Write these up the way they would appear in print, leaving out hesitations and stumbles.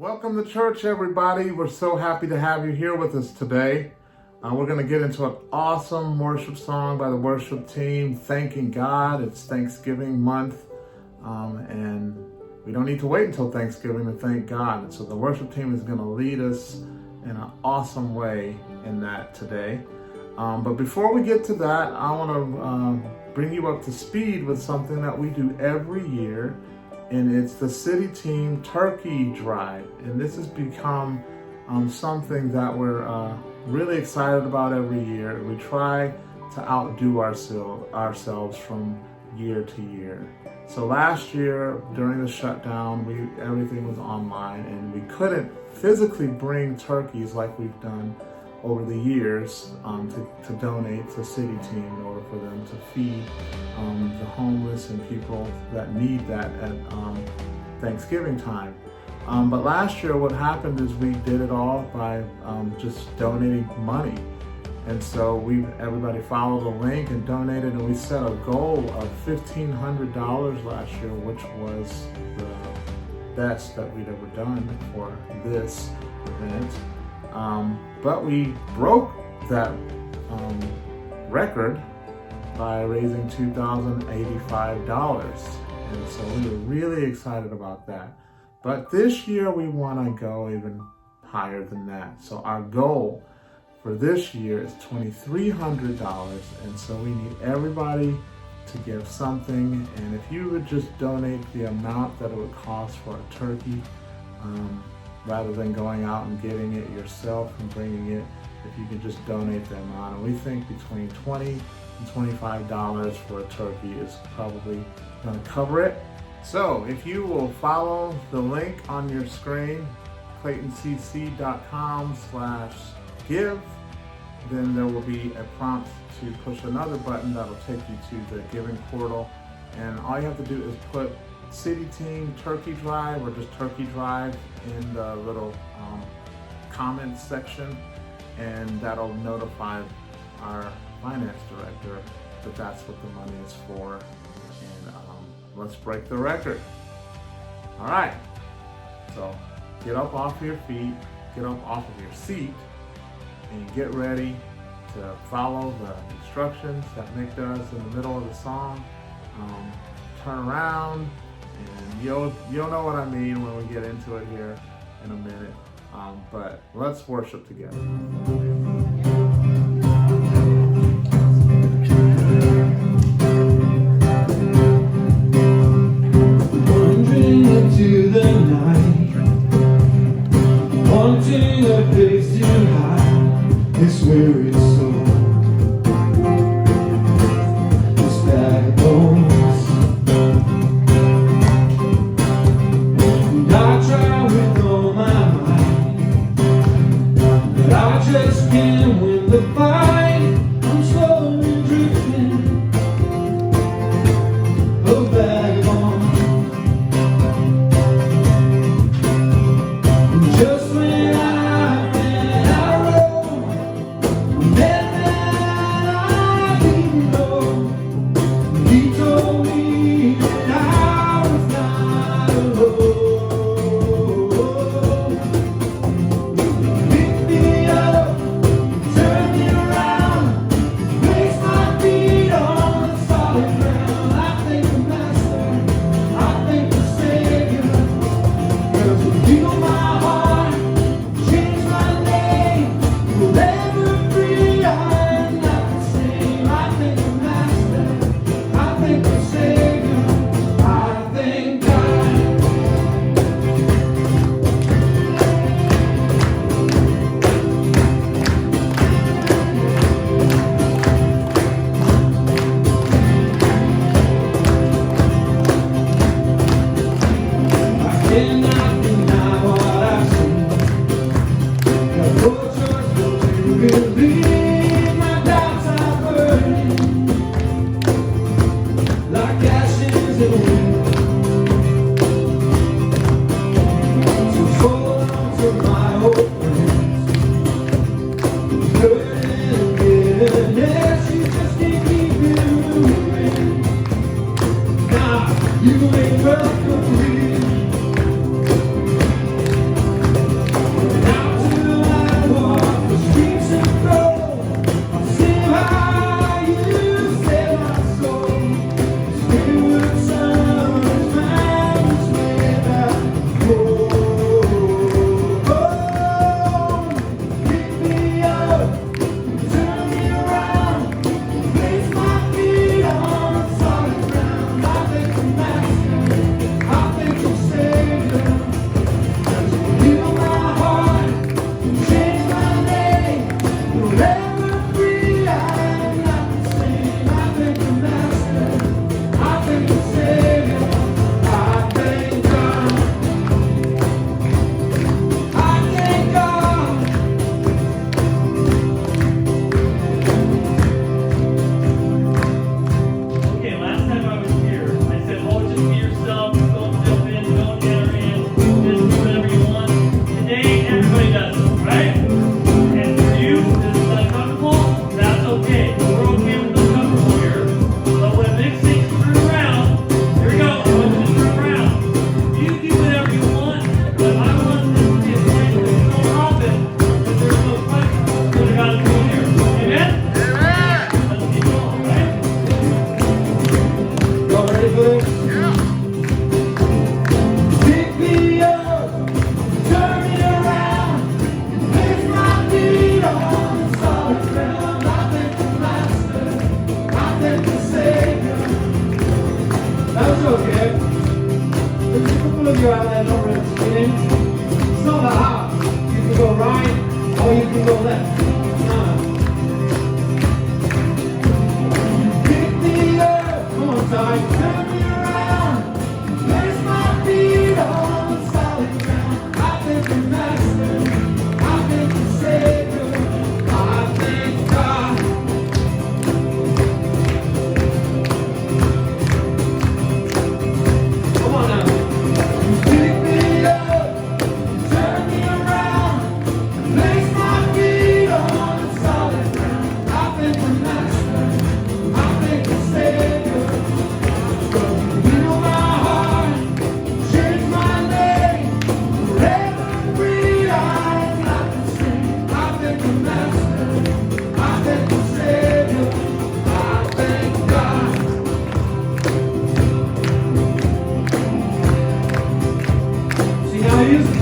Welcome to church, everybody. We're so happy to have you here with us today. We're going to get into an awesome worship song by the worship team, thanking God. It's Thanksgiving month, and we don't need to wait until Thanksgiving to thank God. And so the worship team is going to lead us in an awesome way in that today. But before we get to that, I want to bring you up to speed with something that we do every year. And it's the city team turkey drive. And this has become something that we're really excited about every year. We try to outdo ourselves from year to year. So last year, during the shutdown, everything was online and we couldn't physically bring turkeys like we've done over the years to donate to city team in order for them to feed the homeless and people that need that at Thanksgiving time. But last year what happened is we did it all by just donating money. And so everybody followed the link and donated, and we set a goal of $1,500 last year, which was the best that we'd ever done for this event. But we broke that record by raising $2,085. And so we were really excited about that. But this year we want to go even higher than that. So our goal for this year is $2,300. And so we need everybody to give something. And if you would just donate the amount that it would cost for a turkey, rather than going out and getting it yourself and bringing it, if you could just donate the amount. And we think between $20 and $25 for a turkey is probably going to cover it. So if you will follow the link on your screen, claytoncc.com/give, then there will be a prompt to push another button that'll take you to the giving portal. And all you have to do is put City Team Turkey Drive or just Turkey Drive in the little comments section, and that'll notify our finance director that that's what the money is for. And let's break the record. All right, so get up off your feet, get up off of your seat, and get ready to follow the instructions that Nick does in the middle of the song. Turn around, and you'll know what I mean when we get into it here in a minute. But let's worship together. Wandering into the night, wanting a place to hide this weary soul. This bag of bones. I try with all my might, but I just can't win the fight. I'm slowly drifting, a vagabond. And just when I ran out of road,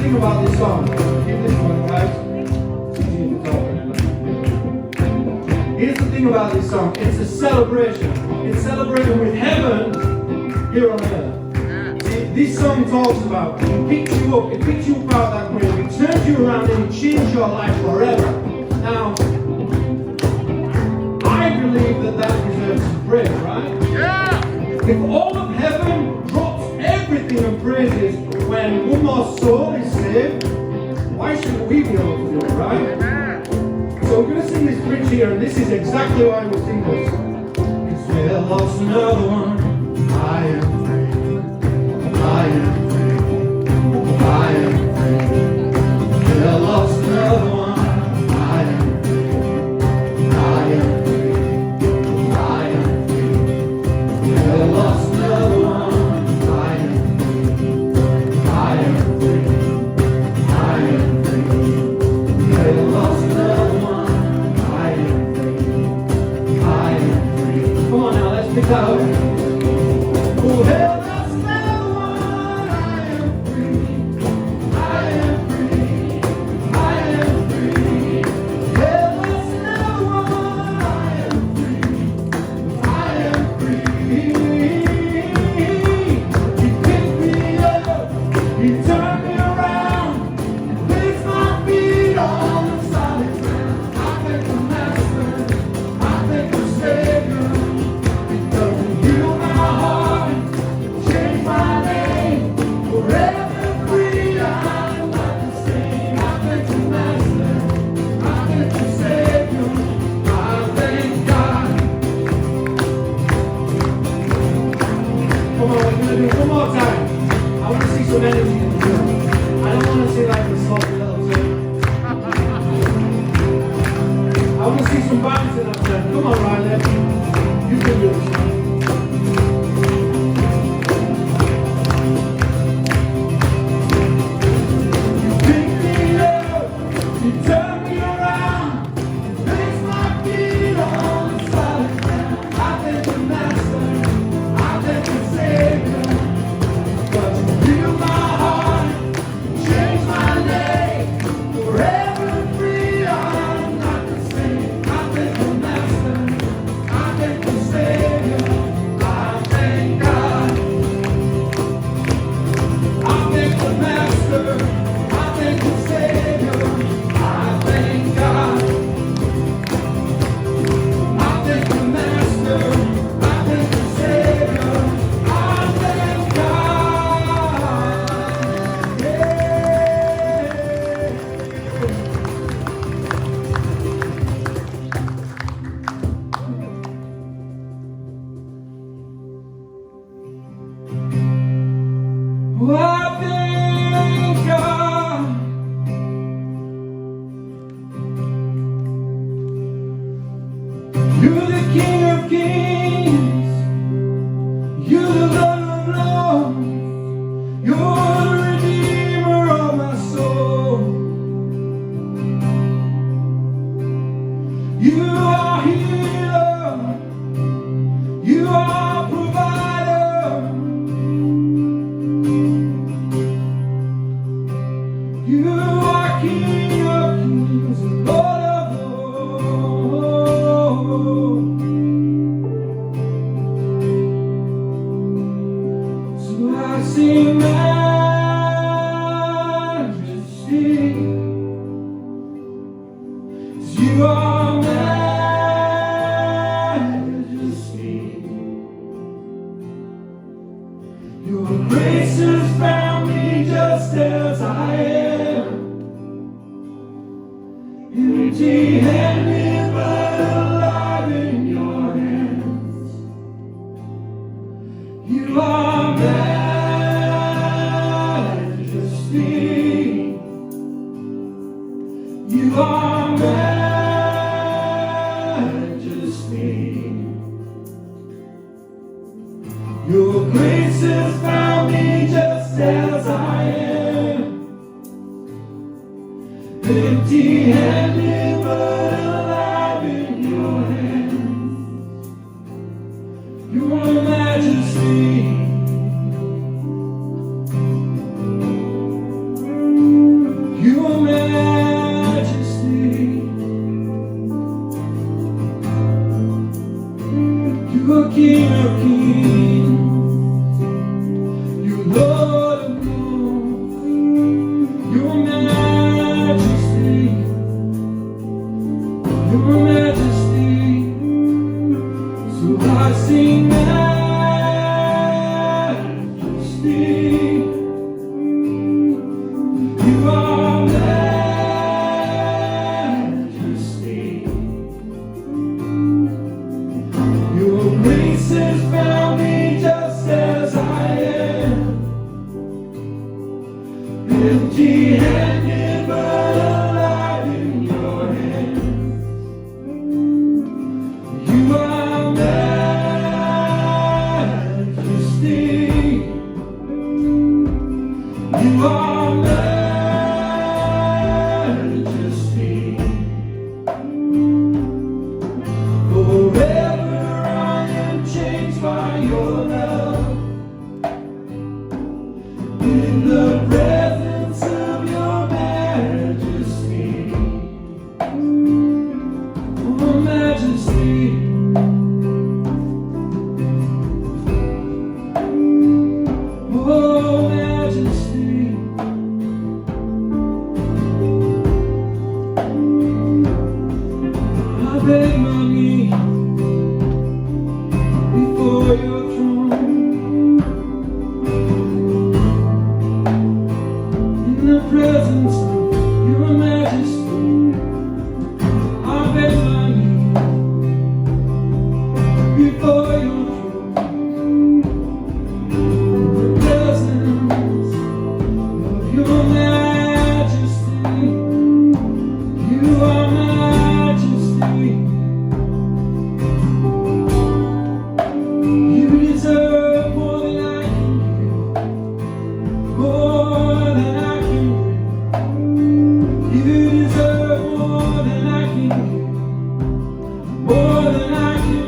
thing about this song. Keep this one, guys. It's easy to talk. Here's the thing about this song. It's a celebration. It's celebrating with heaven here on earth. See, this song talks about, it picks you up, it picks you up out of that grave, it turns you around and it changes your life forever. Now, I believe that deserves some praise, right? Yeah! If all of heaven drops everything and praises when one more soul is saved, why shouldn't we be able to do it, right? So we're going to sing this bridge here, and this is exactly why we sing this. It's well lost another one. I am free. I am free. I am free. Well lost another one. I am free. I am free. I am free. Well lost another one. I am free. I am free. I am free. Well lost another one. Come on now, let's pick that up. Oh, hell, that's another one. I am free. I am free. I am free. Hell, that's another one. I am free. I am free. You picked me up. You turned me around. You placed my feet on the solid ground. I thank the Master. I thank the Savior. One more time. I want to see some energy in the room. I don't want to see like a sloppy little thing. I want to see some bouncing up there. Come on, Riley. You can do this. You picked me up. You turned me around. Placed my feet on the solid ground. I thank the Master. I thank the Savior. Heal my heart, change my name, forever free. I'm not the same. I thank the Master, I thank the Savior, I thank God. I thank the Master, I thank the Savior, I thank God. I thank the Master, I thank the Savior, I thank God. Oh, I thank God. You're the King of Kings. You're the Lord of Lords. You're the Redeemer of my soul. You are healer. You are provider. You are King of Kings and Lord of Lords. So I sing majesty. 'Cause you are majesty. Your grace has found me just as I am, empty-handed but alive in your hands. You are majesty. You are majesty. Your grace has found me just as I am, empty-handed but alive in your hands. Your majesty. Your majesty, you are King of kings, you Lord of lords. Your majesty, your majesty, so I sing majesty. You are majesty. Your grace has found me just as I am, empty-handed but alive in your hands. You are majesty. You are majesty. Forever I am changed by your love. In the presence of your majesty. Oh, majesty. Oh, majesty. I beg my knee before your throne, in the presence of your majesty. I beg my knee before your throne, in the presence of your majesty. You are majesty. You deserve more than I can give, more than I can bring. You deserve more than I can give, more than I can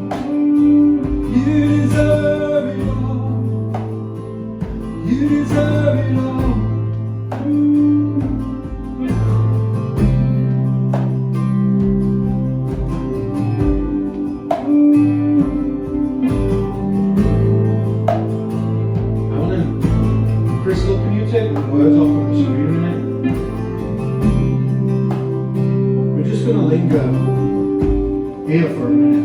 bring. You deserve it all. You deserve it all. Crystal, can you take the words off of the screen a minute? We're just going to linger here for a minute.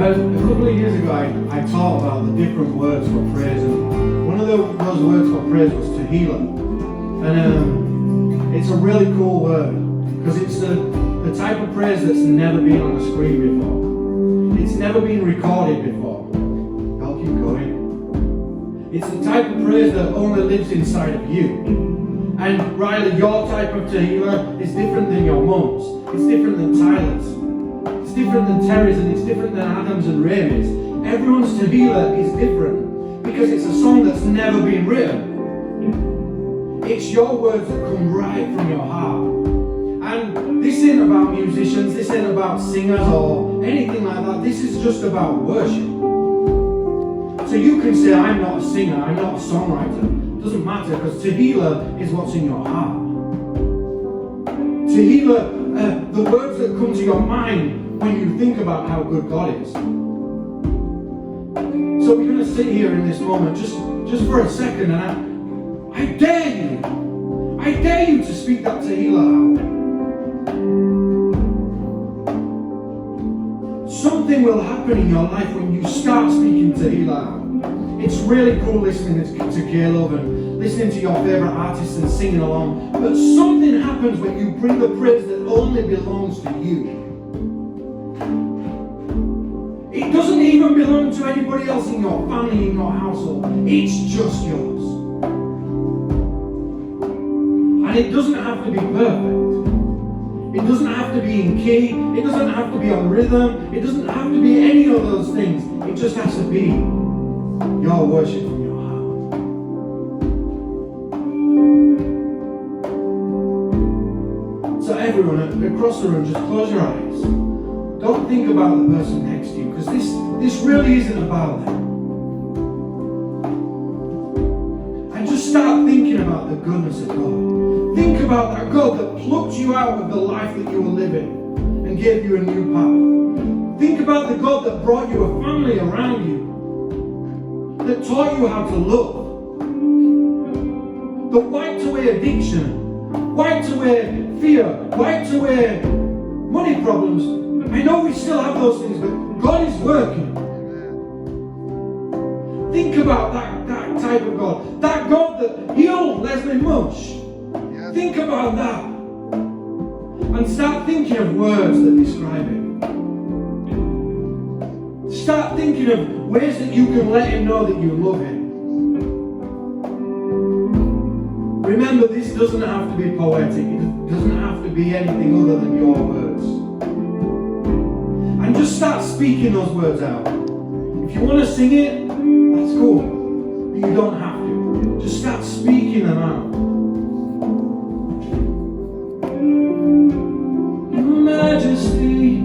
A couple of years ago, I taught about the different words for praise, and one of those words for praise was tehillah. And it's a really cool word because it's the type of praise that's never been on the screen before. It's never been recorded before. I'll keep going. It's the type of praise that only lives inside of you. And Riley, your type of tehillah is different than your mum's. It's different than Tyler's. It's different than Terry's, and it's different than Adam's and Ramey's. Everyone's tehillah is different because it's a song that's never been written. It's your words that come right from your heart. And this isn't about musicians, this ain't about singers or anything like that. This is just about worship. So you can say, I'm not a singer, I'm not a songwriter. It doesn't matter, because tehillah is what's in your heart. Tehillah, the words that come to your mind when you think about how good God is. So we're going to sit here in this moment just for a second, and I dare you to speak that tehillah out. Something will happen in your life when you start speaking tehillah out. It's really cool listening to Caleb and listening to your favorite artists and singing along, but something happens when you bring the praise that only belongs to you. It doesn't even belong to anybody else in your family, in your household. It's just yours. And it doesn't have to be perfect. It doesn't have to be in key. It doesn't have to be on rhythm. It doesn't have to be any of those things. It just has to be your worship from your heart. So everyone across the room, just close your eyes. Don't think about the person next to you, because this really isn't about them. And just start thinking about the goodness of God. Think about that God that plucked you out of the life that you were living and gave you a new path. Think about the God that brought you a family around you, that taught you how to love, that wiped away addiction, wiped away fear, wiped away money problems. I know we still have those things, but God is working. Think about that type of God. That God that healed Leslie Mush. Think about that. And start thinking of words that describe it. Start thinking of ways that you can let him know that you love him. Remember, this doesn't have to be poetic. It doesn't have to be anything other than your words. And just start speaking those words out. If you want to sing it, that's cool. But you don't have to. Just start speaking them out. Your Majesty,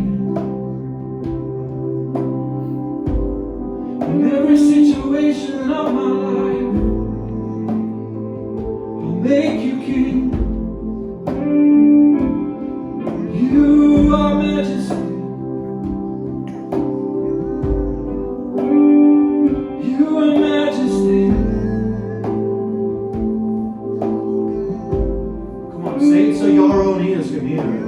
in every situation of my life, I'll make you king. You are Majesty. You are Majesty. Come on, say it so your own ears can hear it.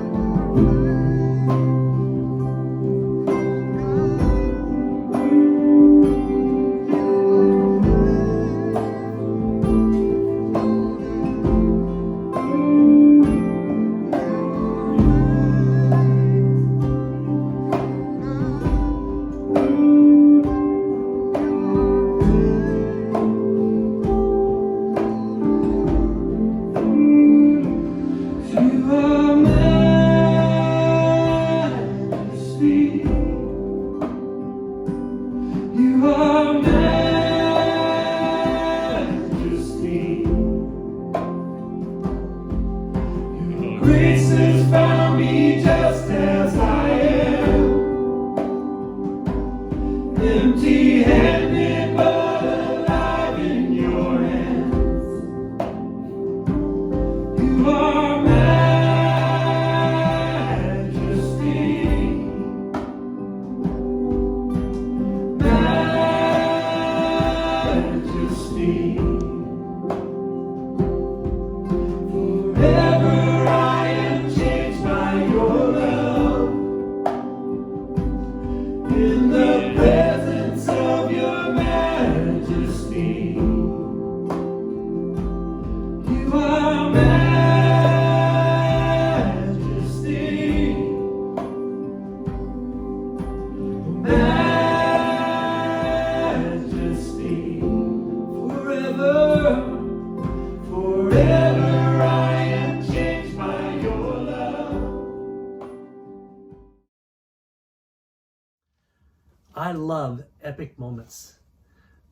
I love epic moments,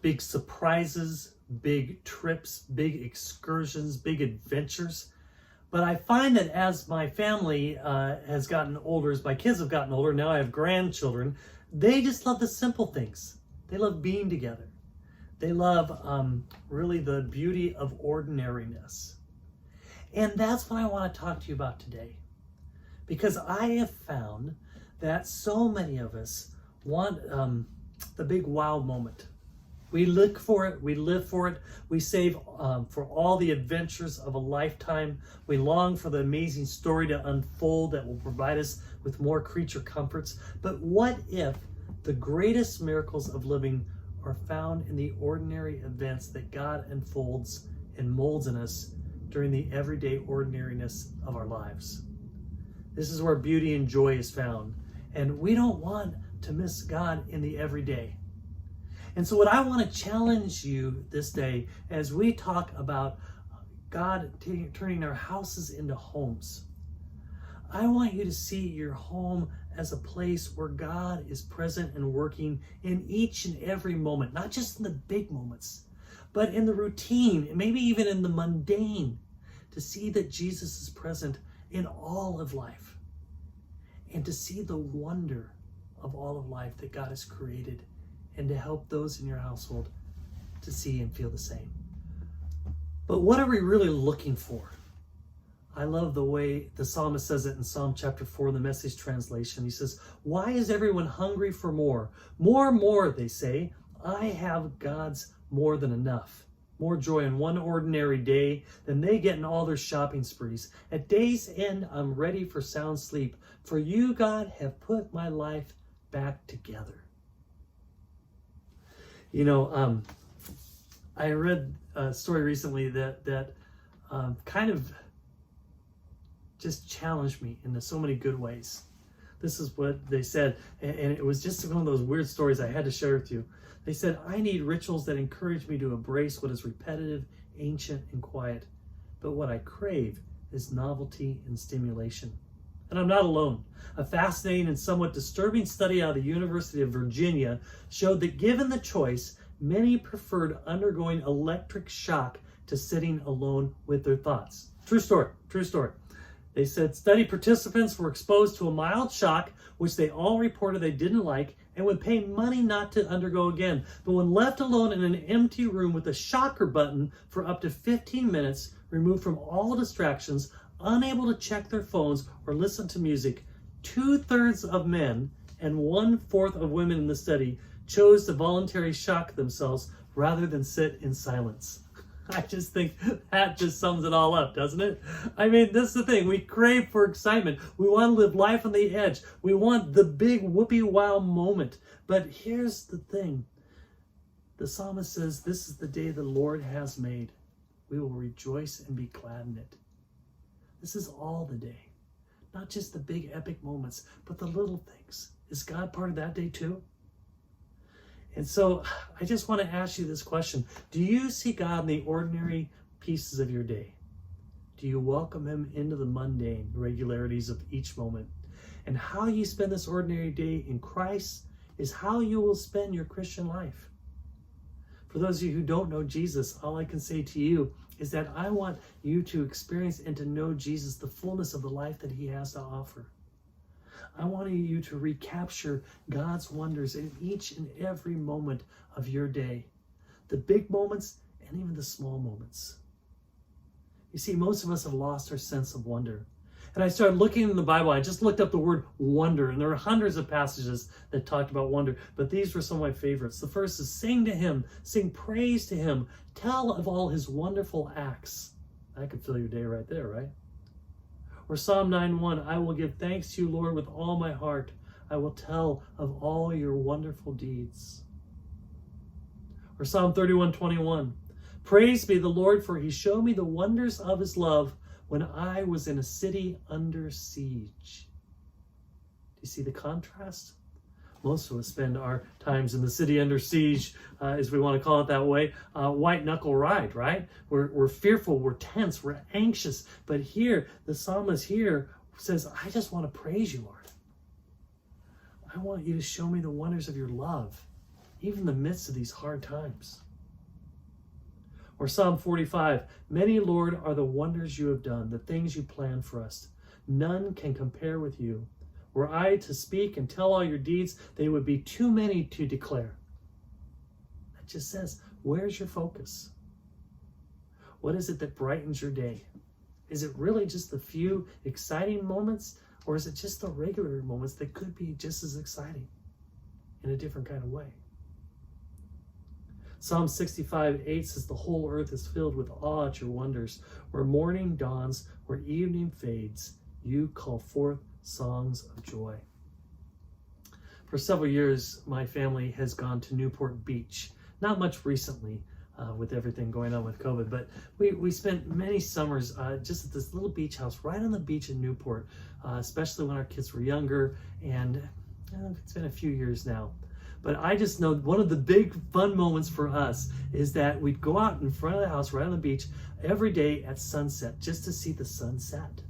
big surprises, big trips, big excursions, big adventures. But I find that as my family has gotten older, as my kids have gotten older, now I have grandchildren, they just love the simple things. They love being together. They love really the beauty of ordinariness. And that's what I want to talk to you about today. Because I have found that so many of us want the big wow moment. We look for it, we live for it, we save for all the adventures of a lifetime. We long for the amazing story to unfold that will provide us with more creature comforts. But what if the greatest miracles of living are found in the ordinary events that God unfolds and molds in us during the everyday ordinariness of our lives? This is where beauty and joy is found. And we don't want to miss God in the everyday. And so what I want to challenge you this day as we talk about God turning our houses into homes, I want you to see your home as a place where God is present and working in each and every moment, not just in the big moments, but in the routine, and maybe even in the mundane, to see that Jesus is present in all of life and to see the wonder of all of life that God has created, and to help those in your household to see and feel the same. But what are we really looking for? I love the way the psalmist says it in Psalm chapter 4 in the Message translation. He says, "Why is everyone hungry for more? More, they say. I have God's more than enough. More joy in one ordinary day than they get in all their shopping sprees. At day's end, I'm ready for sound sleep. For you, God, have put my life back together." You know, I read a story recently that kind of just challenged me in so many good ways. This is what they said, and it was just one of those weird stories I had to share with you. They said, "I need rituals that encourage me to embrace what is repetitive, ancient, and quiet. But what I crave is novelty and stimulation." And I'm not alone. A fascinating and somewhat disturbing study out of the University of Virginia showed that given the choice, many preferred undergoing electric shock to sitting alone with their thoughts. True story. They said study participants were exposed to a mild shock, which they all reported they didn't like and would pay money not to undergo again. But when left alone in an empty room with a shocker button for up to 15 minutes, removed from all distractions, unable to check their phones or listen to music, 2/3 of men and 1/4 of women in the study chose to voluntarily shock themselves rather than sit in silence. I just think that just sums it all up, doesn't it? I mean, this is the thing. We crave for excitement. We want to live life on the edge. We want the big whoopee wow moment. But here's the thing. The psalmist says, "This is the day the Lord has made. We will rejoice and be glad in it." This is all the day. Not just the big epic moments, but the little things. Is God part of that day too? And so I just want to ask you this question. Do you see God in the ordinary pieces of your day? Do you welcome him into the mundane regularities of each moment? And how you spend this ordinary day in Christ is how you will spend your Christian life. For those of you who don't know Jesus, all I can say to you is that I want you to experience and to know Jesus, the fullness of the life that he has to offer. I want you to recapture God's wonders in each and every moment of your day. The big moments and even the small moments. You see, most of us have lost our sense of wonder. And I started looking in the Bible. I just looked up the word wonder, and there are hundreds of passages that talked about wonder, but these were some of my favorites. The first is sing to him, sing praise to him, tell of all his wonderful acts. That could fill your day right there, right? Or Psalm 9:1, I will give thanks to you, Lord, with all my heart. I will tell of all your wonderful deeds. Or Psalm 31:21, praise be the Lord, for he showed me the wonders of his love when I was in a city under siege. Do you see the contrast? Most of us spend our times in the city under siege, as we want to call it that way, white knuckle ride, right? We're fearful, we're tense, we're anxious. But here, the psalmist here says, I just want to praise you, Lord. I want you to show me the wonders of your love, even in the midst of these hard times. Or Psalm 45, many, Lord, are the wonders you have done, the things you planned for us. None can compare with you. Were I to speak and tell all your deeds, they would be too many to declare. That just says, where's your focus? What is it that brightens your day? Is it really just the few exciting moments, or is it just the regular moments that could be just as exciting in a different kind of way? Psalm 65:8 says, the whole earth is filled with awe at your wonders. Where morning dawns, where evening fades, you call forth songs of joy. For several years, my family has gone to Newport Beach. Not much recently with everything going on with COVID, but we spent many summers just at this little beach house right on the beach in Newport, especially when our kids were younger, and it's been a few years now. But I just know one of the big fun moments for us is that we'd go out in front of the house right on the beach every day at sunset just to see the sunset.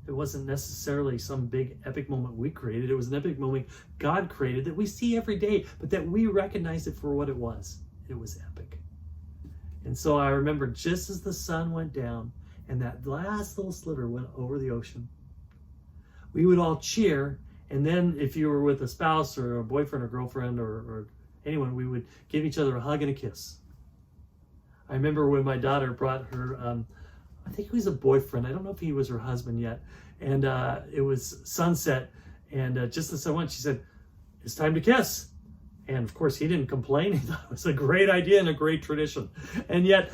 It wasn't necessarily some big epic moment we created. It was an epic moment God created that we see every day, but that we recognized it for what it was. It was epic. And so I remember just as the sun went down and that last little sliver went over the ocean, we would all cheer. And then if you were with a spouse or a boyfriend or girlfriend or anyone, we would give each other a hug and a kiss. I remember when my daughter brought her, I think he was a boyfriend. I don't know if he was her husband yet. And it was sunset. And just as I went, she said, "It's time to kiss." And of course, he didn't complain. He thought it was a great idea and a great tradition. And yet,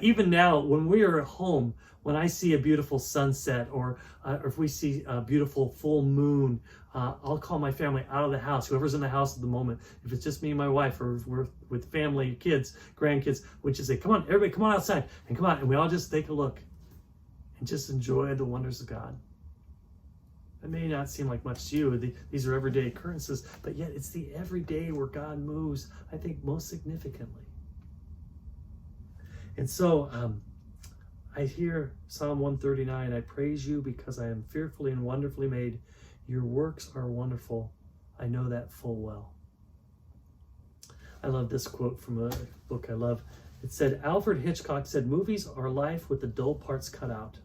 even now, when we are at home, when I see a beautiful sunset or if we see a beautiful full moon, I'll call my family out of the house, whoever's in the house at the moment. If it's just me and my wife, or if we're with family, kids, grandkids, we just say, "Come on, everybody, come on outside and come on." And we all just take a look and just enjoy the wonders of God. It may not seem like much to you. These are everyday occurrences, but yet it's the everyday where God moves, I think, most significantly. And so I hear Psalm 139, "I praise you because I am fearfully and wonderfully made. Your works are wonderful. I know that full well." I love this quote from a book I love. It said, Alfred Hitchcock said, "Movies are life with the dull parts cut out.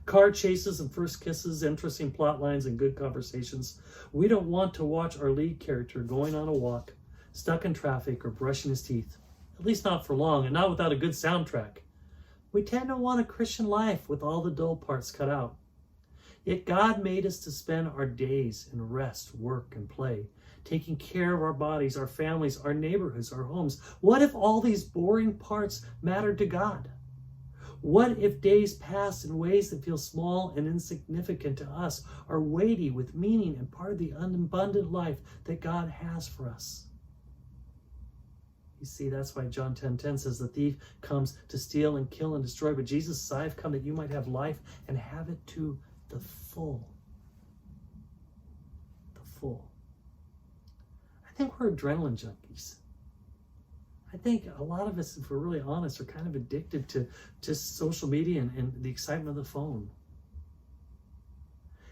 Car chases and first kisses, interesting plot lines, and good conversations. We don't want to watch our lead character going on a walk, stuck in traffic, or brushing his teeth. At least not for long, and not without a good soundtrack. We tend to want a Christian life with all the dull parts cut out. Yet God made us to spend our days in rest, work, and play, taking care of our bodies, our families, our neighborhoods, our homes. What if all these boring parts mattered to God? What if days passed in ways that feel small and insignificant to us are weighty with meaning and part of the abundant life that God has for us?" You see, that's why John 10:10 says, "The thief comes to steal and kill and destroy, but Jesus says, I have come that you might have life and have it to the full." The full. I think we're adrenaline junkies. I think a lot of us, if we're really honest, are kind of addicted to just social media and the excitement of the phone.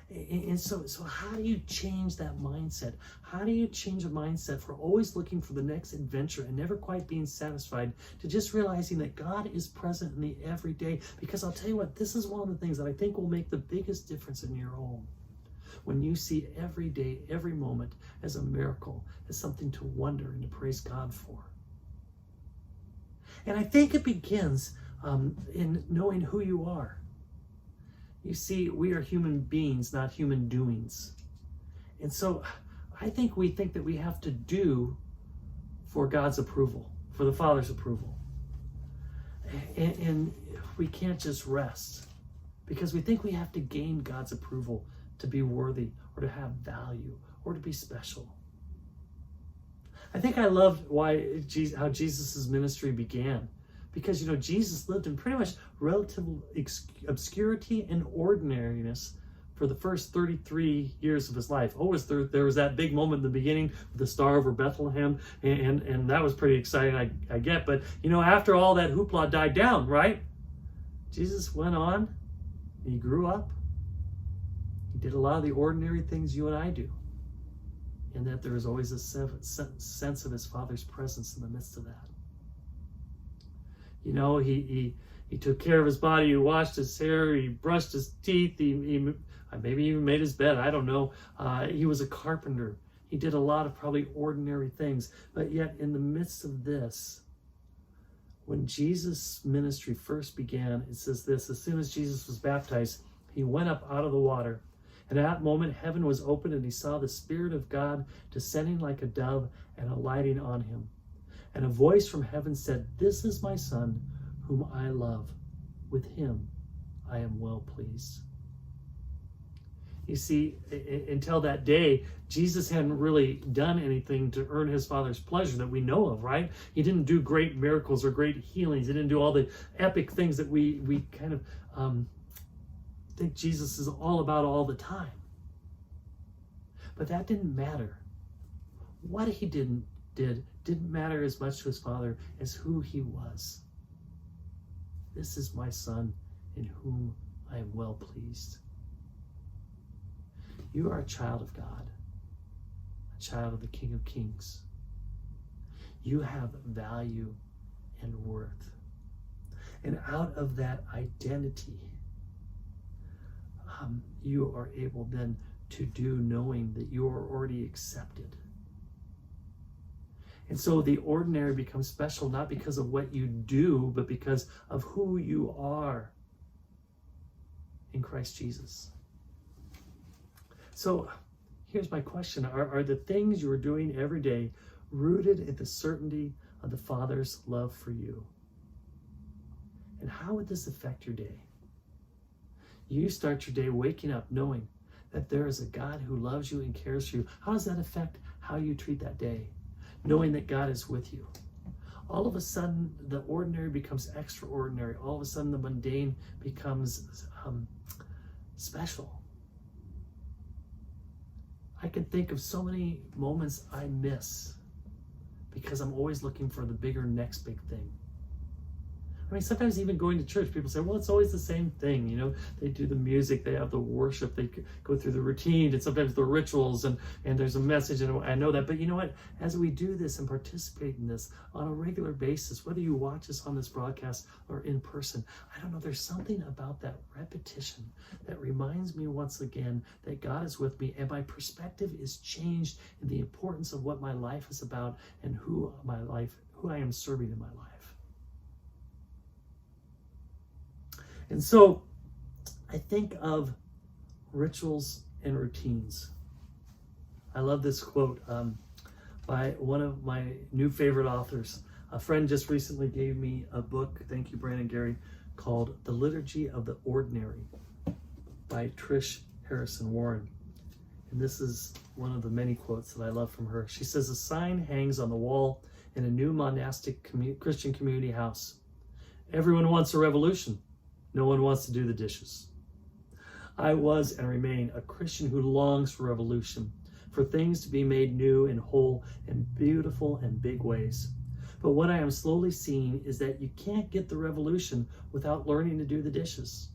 And so how do you change that mindset? How do you change a mindset for always looking for the next adventure and never quite being satisfied, to just realizing that God is present in the everyday? Because I'll tell you what, this is one of the things that I think will make the biggest difference in your home. When you see every day, every moment as a miracle, as something to wonder and to praise God for. And I think it begins in knowing who you are. You see, we are human beings, not human doings. And so I think we think that we have to do for God's approval, for the Father's approval. And we can't just rest because we think we have to gain God's approval to be worthy or to have value or to be special. I think I love how Jesus' ministry began. Because, Jesus lived in pretty much relative obscurity and ordinariness for the first 33 years of his life. There was that big moment in the beginning with the star over Bethlehem, and that was pretty exciting, I get. But, after all that hoopla died down, right? Jesus went on, he grew up. He did a lot of the ordinary things you and I do. And that there was always a sense of his Father's presence in the midst of that. He took care of his body, he washed his hair, he brushed his teeth, he maybe even made his bed, I don't know. He was a carpenter. He did a lot of probably ordinary things. But yet in the midst of this, when Jesus' ministry first began, it says this: as soon as Jesus was baptized, he went up out of the water. And at that moment, heaven was opened, and he saw the Spirit of God descending like a dove and alighting on him. And a voice from heaven said, "This is my Son, whom I love. With him I am well pleased." You see, until that day, Jesus hadn't really done anything to earn his Father's pleasure that we know of, right? He didn't do great miracles or great healings. He didn't do all the epic things that we kind of think Jesus is all about all the time. But that didn't matter. What he didn't matter as much to his Father as who he was. This is my Son in whom I am well pleased. You are a child of God, a child of the King of Kings. You have value and worth. And out of that identity, you are able then to do knowing that you are already accepted. And so the ordinary becomes special, not because of what you do, but because of who you are in Christ Jesus. So here's my question. Are the things you are doing every day rooted in the certainty of the Father's love for you? And how would this affect your day? You start your day waking up knowing that there is a God who loves you and cares for you. How does that affect how you treat that day? Knowing that God is with you. All of a sudden, the ordinary becomes extraordinary. All of a sudden, the mundane becomes special. I can think of so many moments I miss because I'm always looking for the bigger next big thing. I mean, sometimes even going to church, people say, well, it's always the same thing. You know, they do the music, they have the worship, they go through the routine, and sometimes the rituals, and there's a message, and I know that. But you know what? As we do this and participate in this on a regular basis, whether you watch us on this broadcast or in person, I don't know, there's something about that repetition that reminds me once again that God is with me, and my perspective is changed in the importance of what my life is about and who I am serving in my life. And so I think of rituals and routines. I love this quote by one of my new favorite authors. A friend just recently gave me a book, thank you, Brandon Gary, called The Liturgy of the Ordinary by Trish Harrison Warren. And this is one of the many quotes that I love from her. She says, "A sign hangs on the wall in a new monastic Christian community house. Everyone wants a revolution. No one wants to do the dishes." I was and remain a Christian who longs for revolution, for things to be made new and whole and beautiful and big ways. But what I am slowly seeing is that you can't get the revolution without learning to do the dishes.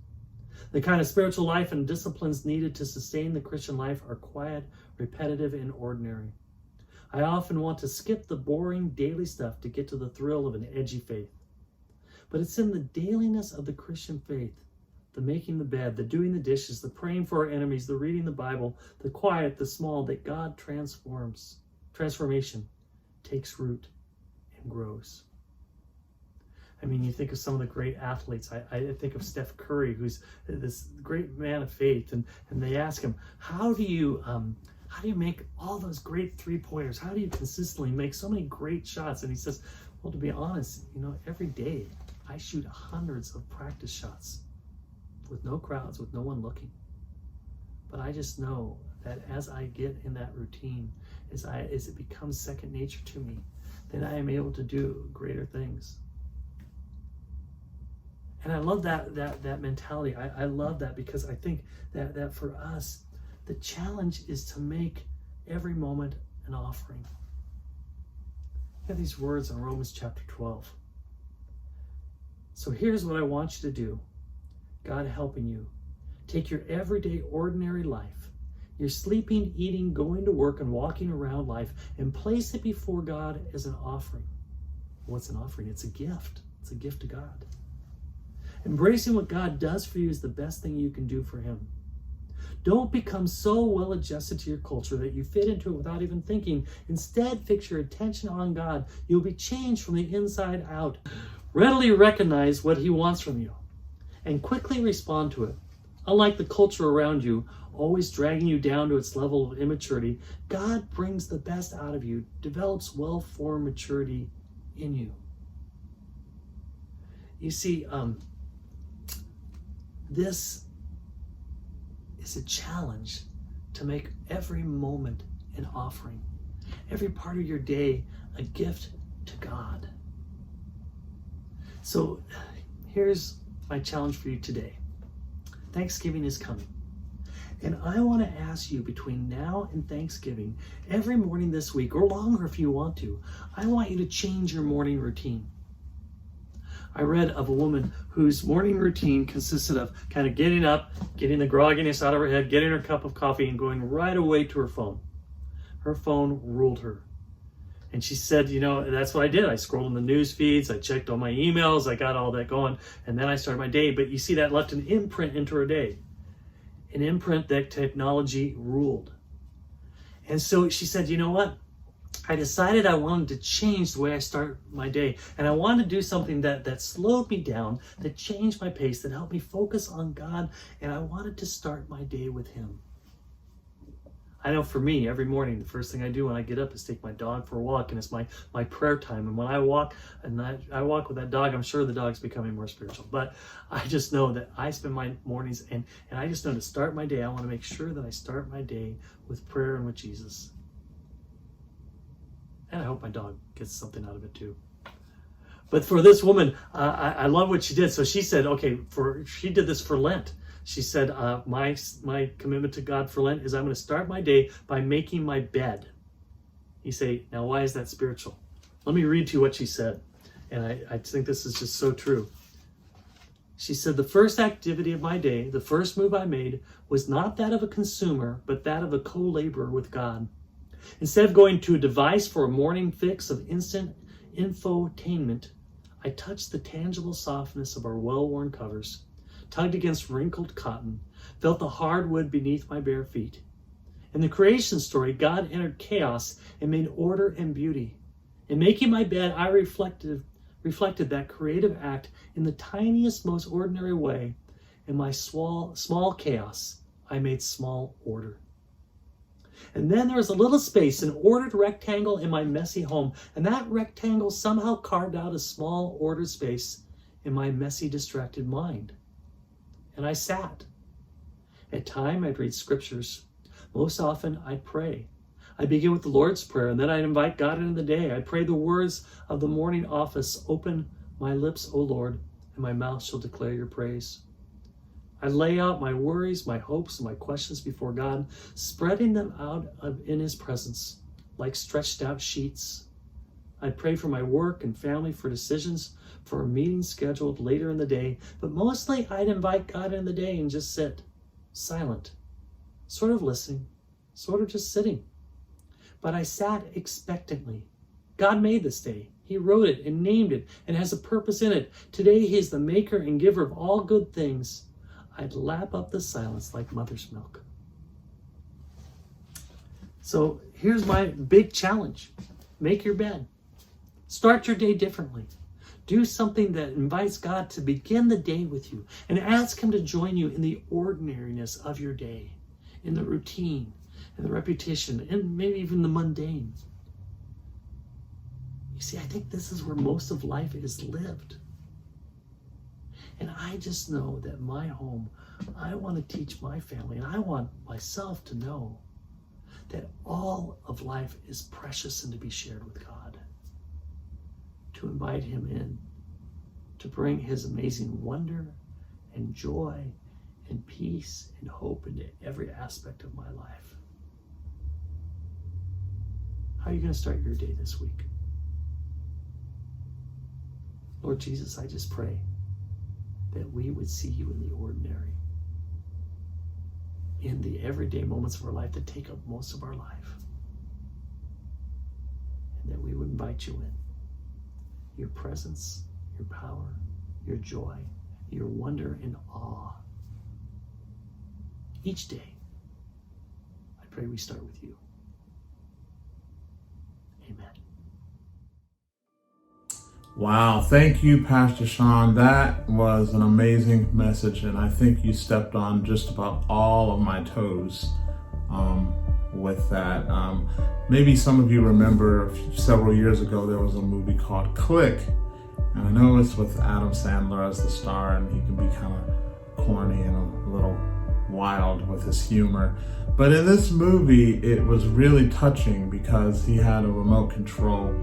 The kind of spiritual life and disciplines needed to sustain the Christian life are quiet, repetitive, and ordinary. I often want to skip the boring daily stuff to get to the thrill of an edgy faith. But it's in the dailiness of the Christian faith, the making the bed, the doing the dishes, the praying for our enemies, the reading the Bible, the quiet, the small, that God transformation takes root and grows. I mean, you think of some of the great athletes. I think of Steph Curry, who's this great man of faith, and they ask him, how do you make all those great three-pointers? How do you consistently make so many great shots? And he says, well, to be honest, every day I shoot hundreds of practice shots with no crowds, with no one looking. But I just know that as I get in that routine, as it becomes second nature to me, then I am able to do greater things. And I love that mentality. I love that because I think that for us, the challenge is to make every moment an offering. Look at these words in Romans chapter 12. So here's what I want you to do. God helping you. Take your everyday, ordinary life, your sleeping, eating, going to work, and walking around life, and place it before God as an offering. What's an offering? It's a gift. It's a gift to God. Embracing what God does for you is the best thing you can do for Him. Don't become so well adjusted to your culture that you fit into it without even thinking. Instead, fix your attention on God. You'll be changed from the inside out. Readily recognize what He wants from you and quickly respond to it. Unlike the culture around you, always dragging you down to its level of immaturity, God brings the best out of you, develops well-formed maturity in you. You see, this is a challenge to make every moment an offering, every part of your day a gift to God. So here's my challenge for you today. Thanksgiving is coming. And I want to ask you, between now and Thanksgiving, every morning this week, or longer if you want to, I want you to change your morning routine. I read of a woman whose morning routine consisted of kind of getting up, getting the grogginess out of her head, getting her cup of coffee, and going right away to her phone. Her phone ruled her. And she said, that's what I did. I scrolled in the news feeds, I checked all my emails, I got all that going, and then I started my day. But you see, that left an imprint into her day, an imprint that technology ruled. And so she said, you know what? I decided I wanted to change the way I start my day. And I wanted to do something that slowed me down, that changed my pace, that helped me focus on God. And I wanted to start my day with Him. I know for me, every morning, the first thing I do when I get up is take my dog for a walk, and it's my prayer time. And when I walk, I walk with that dog, I'm sure the dog's becoming more spiritual. But I just know that I spend my mornings, and I just know to start my day, I want to make sure that I start my day with prayer and with Jesus. And I hope my dog gets something out of it too. But for this woman, I love what she did. So she said, okay, she did this for Lent. She said, my commitment to God for Lent is I'm going to start my day by making my bed. You say, now why is that spiritual? Let me read to you what she said. And I think this is just so true. She said, the first activity of my day, the first move I made, was not that of a consumer, but that of a co-laborer with God. Instead of going to a device for a morning fix of instant infotainment, I touched the tangible softness of our well-worn covers, tugged against wrinkled cotton, felt the hard wood beneath my bare feet. In the creation story, God entered chaos and made order and beauty. In making my bed, I reflected that creative act in the tiniest, most ordinary way. In my small chaos, I made small order. And then there was a little space, an ordered rectangle in my messy home. And that rectangle somehow carved out a small ordered space in my messy, distracted mind. And I sat. At times, I'd read scriptures. Most often, I'd pray. I'd begin with the Lord's Prayer, and then I'd invite God into the day. I'd pray the words of the morning office, open my lips, O Lord, and my mouth shall declare your praise. I'd lay out my worries, my hopes, and my questions before God, spreading them out in His presence like stretched out sheets. I'd pray for my work and family, for decisions, for a meeting scheduled later in the day, but mostly I'd invite God in the day and just sit, silent, sort of listening, sort of just sitting. But I sat expectantly. God made this day. He wrote it and named it and has a purpose in it. Today He is the maker and giver of all good things. I'd lap up the silence like mother's milk. So here's my big challenge. Make your bed. Start your day differently. Do something that invites God to begin the day with you and ask Him to join you in the ordinariness of your day, in the routine, and the repetition, and maybe even the mundane. You see, I think this is where most of life is lived. And I just know that my home, I want to teach my family, and I want myself to know that all of life is precious and to be shared with God. To invite Him in, to bring His amazing wonder and joy and peace and hope into every aspect of my life. How are you going to start your day this week? Lord Jesus, I just pray that we would see You in the ordinary, in the everyday moments of our life that take up most of our life, and that we would invite You in. Your presence, Your power, Your joy, Your wonder and awe. Each day, I pray we start with You. Amen. Wow, thank you, Pastor Sean. That was an amazing message, and I think you stepped on just about all of my toes with that. Maybe some of you remember several years ago there was a movie called Click, and I know it's with Adam Sandler as the star, and he can be kind of corny and a little wild with his humor. But in this movie, it was really touching because he had a remote control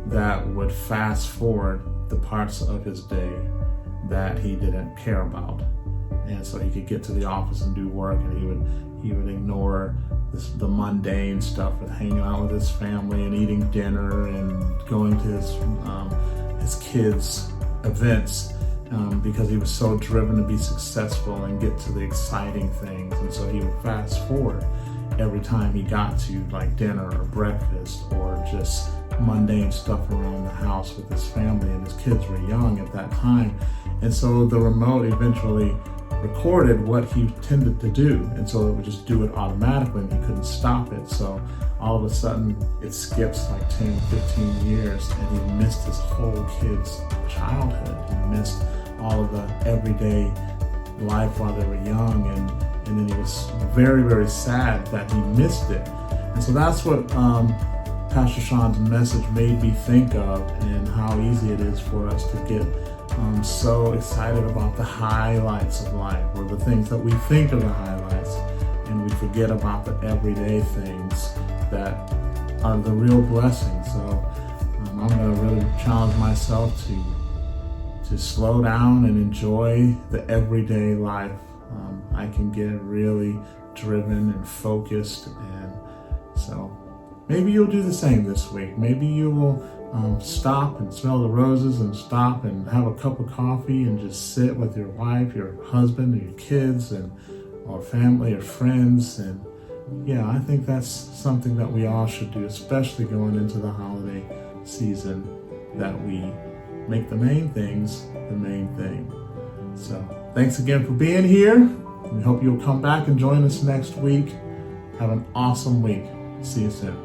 that would fast forward the parts of his day that he didn't care about, and so he could get to the office and do work, and he would ignore the mundane stuff with hanging out with his family and eating dinner and going to his kids' events because he was so driven to be successful and get to the exciting things. And so he would fast forward every time he got to like dinner or breakfast or just mundane stuff around the house with his family, and his kids were young at that time. And so the remote eventually recorded what he tended to do, and so it would just do it automatically and he couldn't stop it. So all of a sudden it skips like 10, 15 years and he missed his whole kid's childhood. He missed all of the everyday life while they were young, and then he was very, very sad that he missed it. And so that's what Pastor Sean's message made me think of, and how easy it is for us to get so excited about the highlights of life, or the things that we think are the highlights, and we forget about the everyday things that are the real blessings. So I'm going to really challenge myself to slow down and enjoy the everyday life. I can get really driven and focused, and so maybe you'll do the same this week. Maybe you will stop and smell the roses, and stop and have a cup of coffee and just sit with your wife, your husband, or your kids, or family or friends. And yeah, I think that's something that we all should do, especially going into the holiday season, that we make the main things the main thing. So thanks again for being here. We hope you'll come back and join us next week. Have an awesome week. See you soon.